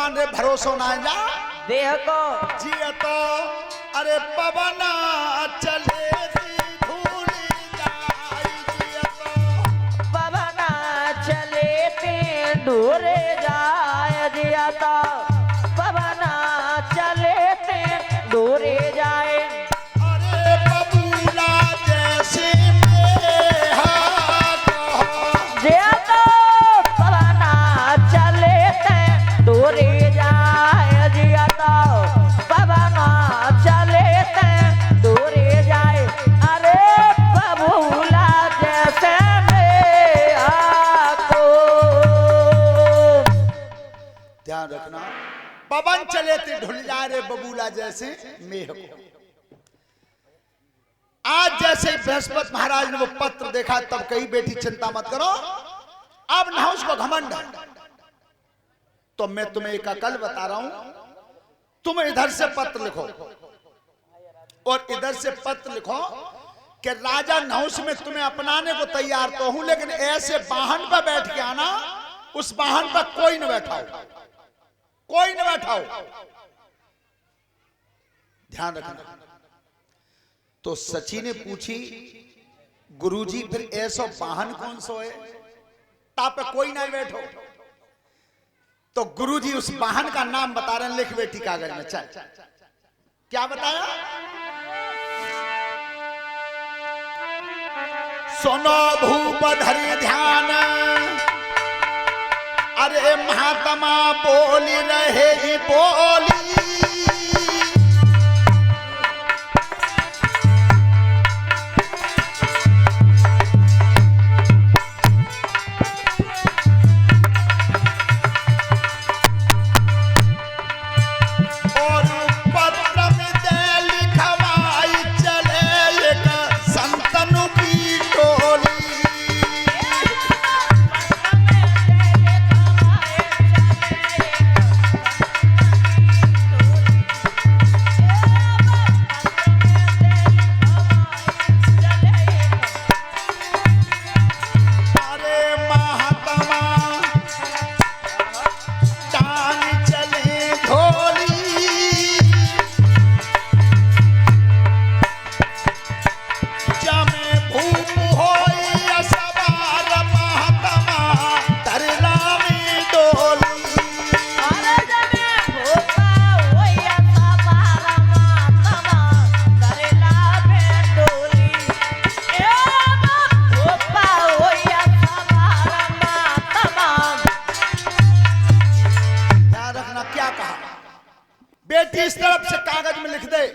भगवान रे भरोसो ना जा देह को जिया तो अरे पवना चले धूल जाई जिया तो पवना चले ते दूरे जाए दिया तो पवना चले ते दूरे जाए अरे बबूला जैसे मेहा दिया तो पवना चले ते दूरे जाए दिया तो पवना चले ते दूरे जाए अरे बबूला जैसे को ध्यान रखना पवन चले ते ढुल जाए रे बबूला जैसे मेह को। आज जैसे ही बृहस्पति महाराज ने वो पत्र देखा तब कही बेटी चिंता मत करो, अब नहुष को घमंड है। तो मैं तुम्हें एक अकल बता रहा हूं, तुम इधर से पत्र लिखो और इधर से पत्र लिखो कि राजा नहुष में तुम्हें अपनाने को तैयार तो हूं, लेकिन ऐसे वाहन पर बैठ के आना, उस वाहन पर कोई न बैठाओ, कोई न बैठाओ। ध्यान रखना। तो सची ने पूछी गुरुजी फिर ऐसा वाहन कौन सो है ताप कोई ना बैठो। तो गुरुजी उस वाहन का नाम बता रहे हैं, लिख बेटी कागज में। चल क्या बताया? सुनो भूप धरि ध्यान, अरे महात्मा बोली रहे बोली, बेटी इस तरफ से कागज में लिख दे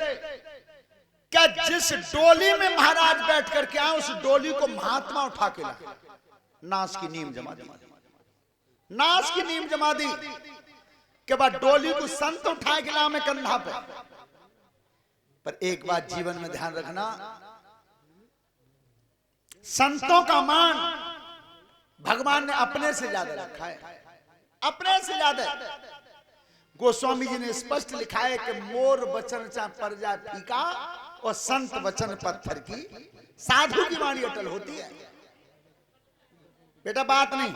क्या जिस डोली में महाराज बैठ करके आए उस डोली को महात्मा उठा के लाए। नाश की नीम जमा दी, नाश की नीम जमा दी के बाद डोली को संत उठाए के लाए कंधा पे। पर एक बात जीवन में ध्यान रखना, संतों का मान भगवान ने अपने से ज्यादा रखा है, अपने से ज्यादा। गोस्वामी जी ने स्पष्ट लिखा है कि मोर वचन चा पर जा फीका और संत वचन पत्थर की, साधु की वाणी अटल होती है। बेटा बात नहीं।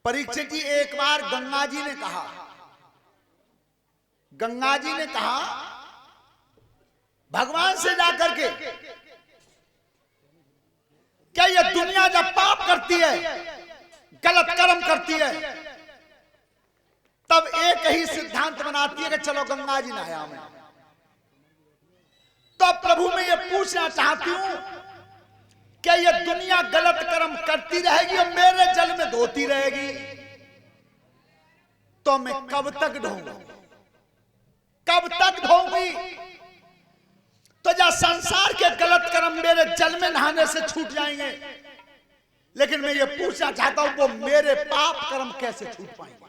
परीक्षित जी एक बार गंगा जी ने कहा, गंगा जी ने कहा भगवान से जाकर के क्या ये दुनिया जब पाप करती है, गलत कर्म करती है, तब एक ही सिद्धांत बनाती है कि चलो गंगा जी नहाया मैं। तो प्रभु मैं ये पूछना चाहती हूं क्या ये दुनिया गलत कर्म करती रहेगी और मेरे जल में धोती रहेगी, तो मैं कब तक ढोऊंगा, कब तक ढोऊंगी? तो जब संसार के गलत कर्म मेरे जल में नहाने से छूट जाएंगे, लेकिन मैं ये पूछना चाहता हूं वो मेरे पाप कर्म कैसे छूट पाएंगे?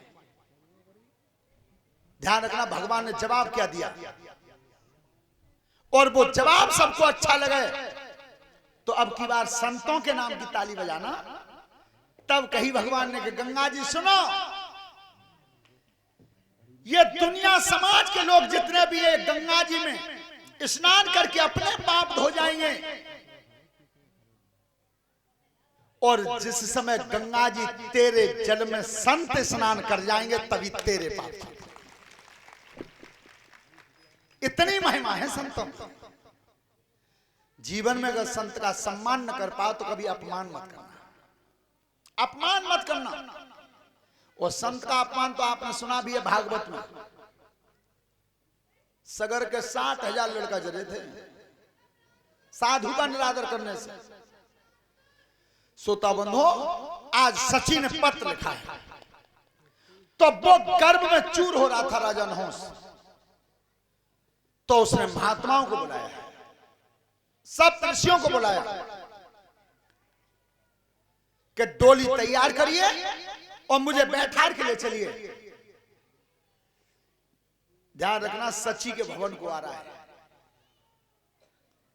ध्यान रखना, भगवान ने जवाब क्या दिया और वो जवाब सबको अच्छा लगे तो अब की बार संतों के नाम की ताली बजाना। तब कही भगवान ने कि गंगा जी सुनो, ये दुनिया समाज के लोग जितने भी है गंगा जी में स्नान करके अपने पाप धो जाएंगे और जिस समय गंगा जी तेरे जल में संत स्नान कर जाएंगे तभी तेरे पाप। इतनी महिमा है संतों। जीवन में अगर संत का सम्मान न कर पाओ तो कभी अपमान मत करना, अपमान मत करना। और संत का अपमान तो आपने सुना भी है भागवत में। सगर के 60,000 लड़का जरे थे साधु का निरादर करने से। श्रोता बंधो, आज सची ने पत्र लिखा है तो वो गर्भ में चूर हो रहा था राजा नहुष, तो उसने महात्माओं को बुलाया, सब ऋषियों को बुलाया कि डोली तैयार करिए और मुझे बैठार के लिए चलिए। ध्यान रखना, सची के भवन को आ रहा है।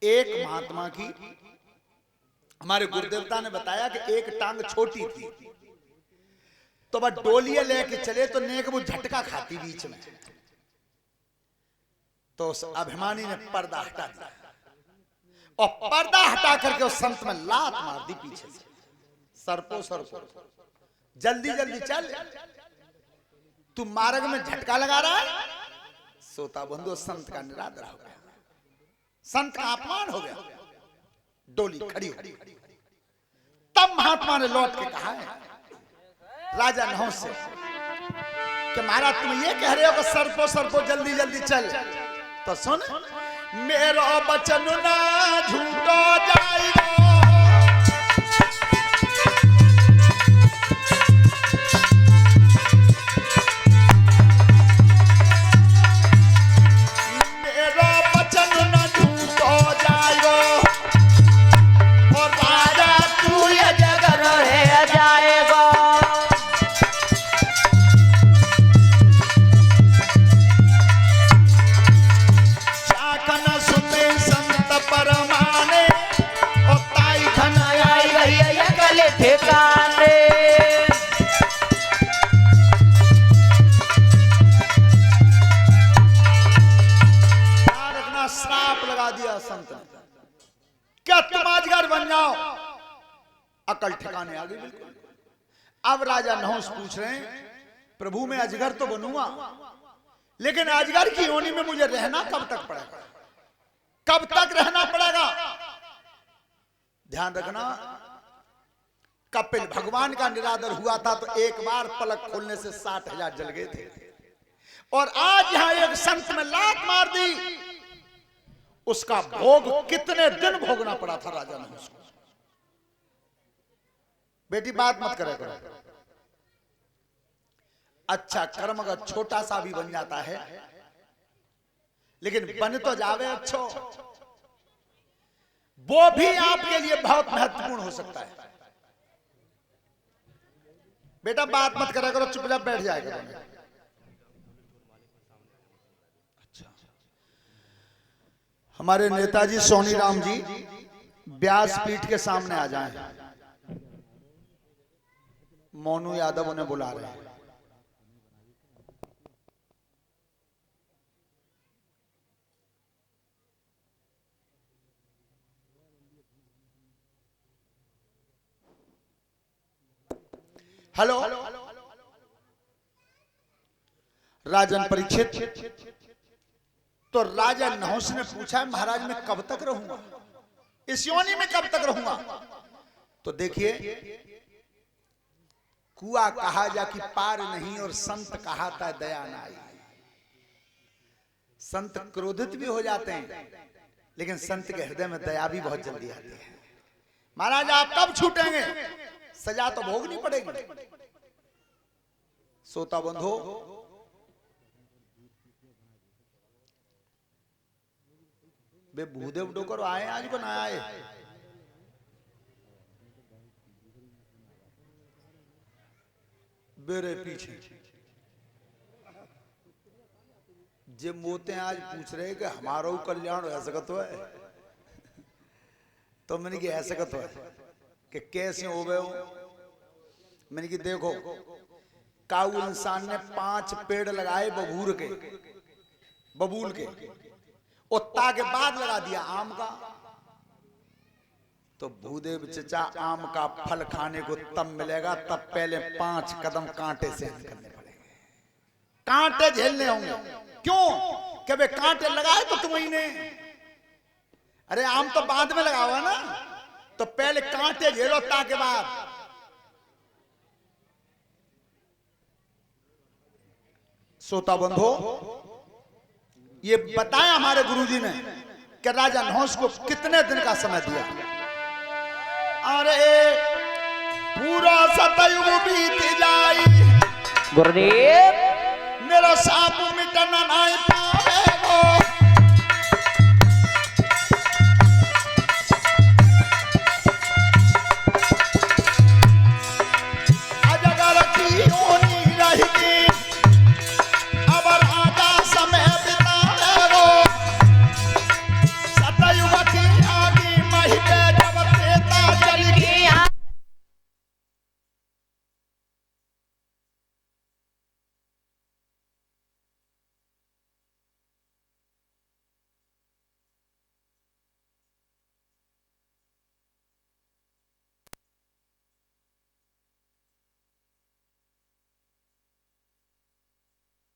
एक महात्मा की, हमारे गुरुदेवता ने बताया कि एक टांग छोटी थी तो वह डोलिया लेके चले तो नेक वो झटका खाती बीच में, तो उस अभिमानी ने पर्दा हटा दिया और पर्दा हटा करके उस संत में लात मार दी पीछे से। सरपो सरपो, जल्दी जल्दी चल, तू मार्ग में झटका लगा रहा है। सोता बंधु, संत का निरादर हो गया, संत का अपमान हो गया। डोली खड़ी हो गई। तब महात्मा ने लौट के कहा है राजा नहुष से कि महाराज तुम ये कह रहे हो कि सरपो सरपो जल्दी जल्दी चल, तो सुन, मेरो बचन ना झूठो जाएगा, मेरो बचन ना झूठो जाएगा, और राजा तू ये जगह रह जाएगा। चाकन सुने संत परमाने और ताई खन आई गई अकल ठिकाने। रखना, श्राप लगा दिया संत ने, क्या तुम अजगर बन जाओ। अकल ठिकाने आ गई बिल्कुल। अब राजा नहुष पूछ रहे हैं प्रभु मैं अजगर तो बनूंगा, लेकिन अजगर की योनि में मुझे रहना कब तक पड़ेगा, कब तक रहना पड़ेगा। ध्यान रखना, कपिल भगवान का निरादर हुआ था तो एक बार पलक खोलने से 60,000 जल गए थे, और आज यहां एक संत में लात मार दी, उसका भोग कितने दिन भोगना पड़ा था राजा नहुष को। बेटी बात मत करे करो। अच्छा कर्म अगर छोटा सा भी बन जाता है, लेकिन बन तो जावे अच्छो, वो भी आपके लिए बहुत महत्वपूर्ण हो सकता है। बेटा बात मत करा करो, चुपचाप बैठ जाया करो। अच्छा, हमारे नेताजी सोनी राम जी व्यासपीठ के सामने आ जाएं। मोनू यादव उन्हें बुला रहे हैं। हेलो, राजन परीक्षित। तो राजा नहुष ने पूछा महाराज मैं कब तक रहूंगा, इस योनि में कब तक रहूंगा। तो देखिए, कुआ कहा जा कि पार नहीं और संत कहाता दया न आई। संत क्रोधित भी हो जाते हैं, लेकिन संत के हृदय में दया भी बहुत जल्दी आती है। महाराज आप कब छूटेंगे, सजा तो भोगनी पड़ेगी। सोता बंधो, बे भूदेव डोकर आए आज को ना आए। बेरे पीछे जे मोते आज पूछ रहे कि हमारा कल्याण हो सकत है, तो मैंने कि ऐसा कत है कि कैसे हो गए हो। मैंने कि देखो, काऊ इंसान ने 5 पेड़ लगाए बबूल के, उत्ता के बाद लगा दिया आम का। तो भूदेव चचा आम का फल खाने को तब मिलेगा तब पहले 5 कदम कांटे से करने पड़ेंगे, कांटे झेलने होंगे। क्यों? कि वे कांटे लगाए तो तुम ही ने, अरे आम तो बाद में लगा हुआ ना, तो पहले कांटे झेलो ताकि बाद। श्रोता बंधो, ये बताया हमारे गुरुजी ने कि राजा नहुष को कितने दिन का समय दिया। अरे पूरा सतयुग बीत जाई गुरुदेव मेरा साप मिटना नहीं पाए।